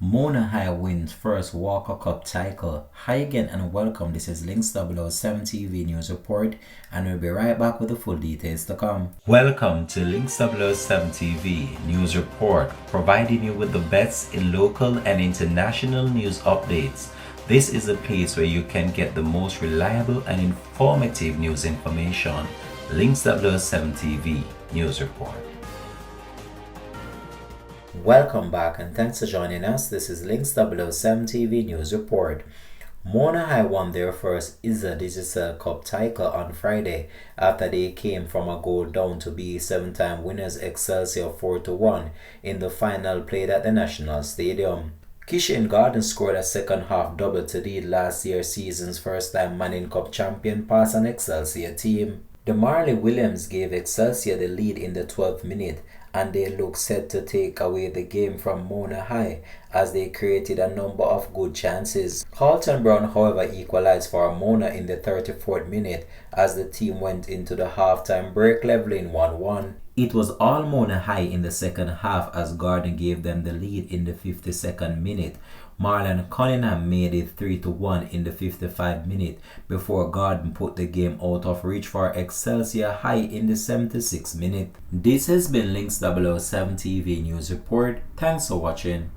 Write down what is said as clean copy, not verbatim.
Mona High wins first Walker Cup title. Hi again and welcome. This is Links 007 TV News Report, and we'll be right back with the full details to come. Welcome to Links 007 TV News Report, providing you with the best in local and international news updates. This is a place where you can get the most reliable and informative news information. Links 007 TV News Report. Welcome back and thanks for joining us. This is Links 007 TV News Report. Mona High won their first ISA Digital Cup title on Friday after they came from a goal down to be seven-time winners Excelsior 4-1 in the final played at the National Stadium. Kishan Garden scored a second half double to lead last year's season's first time Manning Cup champion past an Excelsior team. Marley Williams gave Excelsior the lead in the 12th minute, and they look set to take away the game from Mona High as they created a number of good chances. Carlton Brown, however, equalized for Mona in the 34th minute as the team went into the halftime break leveling 1-1. It was all Mona High in the second half as Garden gave them the lead in the 52nd minute. Marlon Cunningham made it 3-1 in the 55th minute before Garden put the game out of reach for Excelsior High in the 76th minute. This has been Links 007 TV News Report. Thanks for watching.